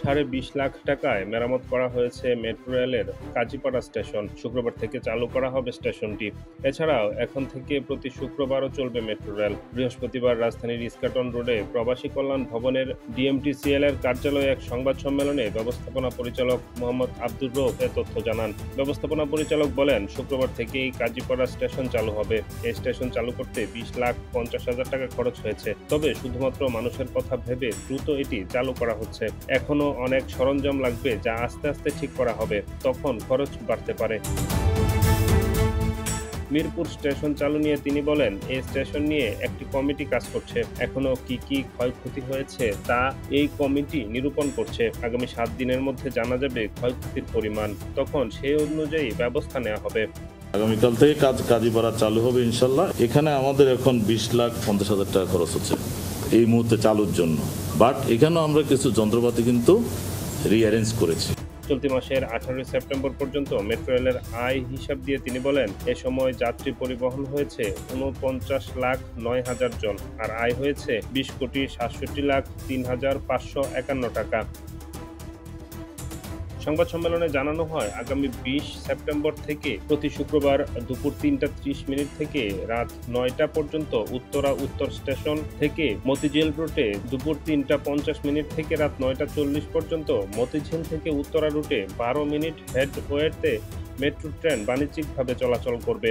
৳20,লাখ মেরামত করা হয়েছে মেট্রো রেলের কাজীপাড়া স্টেশন। শুক্রবার থেকে চালু করা হবে স্টেশনটি। এছাড়াও এখন থেকে প্রতি শুক্রবারও চলবে মেট্রো রেল। বৃহস্পতিবার রাজধানীর ইস্কাটন রোডে প্রবাসী কল্যাণ ভবনের ডিএমটিসিএল এর কার্যালয়ে এক সংবাদ সম্মেলনে ব্যবস্থাপনা পরিচালক মোহাম্মদ আব্দুর রউফ এ তথ্য জানান। ব্যবস্থাপনা পরিচালক বলেন, শুক্রবার থেকেই কাজীপাড়া স্টেশন চালু হবে। এই স্টেশন চালু করতে ৳20,50,000 খরচ হয়েছে। তবে শুধুমাত্র মানুষের কথা ভেবে দ্রুত এটি চালু করা হচ্ছে। এখনো অনেক সরঞ্জাম লাগবে, যা আস্তে আস্তে ঠিক করা হবে। তখন খরচ বাড়তে পারে। মিরপুর স্টেশন চালু নিয়ে তিনি বলেন, এই স্টেশন নিয়ে একটি কমিটি কাজ করছে। এখনো কি ক্ষয়ক্ষতি হয়েছে তা এই কমিটি নিরূপণ করছে। আগামী 7 দিনের মধ্যে জানা যাবে ক্ষয়ক্ষতির পরিমাণ। তখন সেই অনুযায়ী ব্যবস্থা নেওয়া হবে। আগামীকাল থেকে কাজীপাড়া চালু হবে ইনশাল্লাহ। এখানে আমাদের এখন $20,50,000 খরচ হচ্ছে এই মুহূর্তে চালুর জন্য। বাট এখানেও আমরা কিছু যন্ত্রপাতি কিন্তু রিঅ্যারেঞ্জ করেছি। চলতি মাসের 18 সেপ্টেম্বর পর্যন্ত মেট্রো রেলের আয় হিসাব দিয়ে তিনি বলেন, এ সময় যাত্রী পরিবহন হয়েছে 49,09,000 জন, আর আয় হয়েছে $20,67,03,551। সংবাদ সম্মেলনে জানানো হয়, আগামী 20 সেপ্টেম্বর থেকে প্রতি শুক্রবার দুপুর 3:30 থেকে রাত 9টা পর্যন্ত উত্তরা উত্তর স্টেশন থেকে মতিঝিল রুটে, দুপুর 3:50 থেকে রাত 9:40 পর্যন্ত মতিঝিল থেকে উত্তরা রুটে 12 মিনিট হেডওয়েতে মেট্রো ট্রেন বাণিজ্যিকভাবে চলাচল করবে।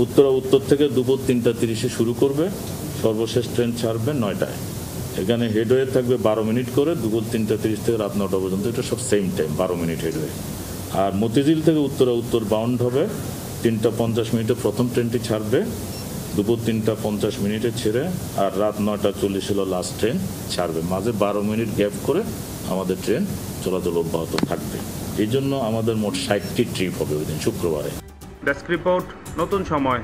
উত্তরা উত্তর থেকে দুপুর 3:30 শুরু করবে, সর্বশেষ ট্রেন ছাড়বে 9টায়। এখানে হেডওয়ে থাকবে 12 মিনিট করে, দুপুর 3:30 থেকে রাত 9টা পর্যন্ত। এটা সব সেম টাইম, 12 মিনিট হেডওয়ে। আর মতিঝিল থেকে উত্তরা উত্তর বাউন্ড হবে, 3:50 প্রথম ট্রেনটি ছাড়বে, দুপুর 3:50 ছেড়ে আর রাত 9:40 হলো লাস্ট ট্রেন ছাড়বে। মাঝে 12 মিনিট গ্যাপ করে আমাদের ট্রেন চলাচল অব্যাহত থাকবে। এই জন্য আমাদের মোট 60টি ট্রিপ হবে ওই দিন শুক্রবারে। ডেস্ক রিপোর্ট, নতুন সময়।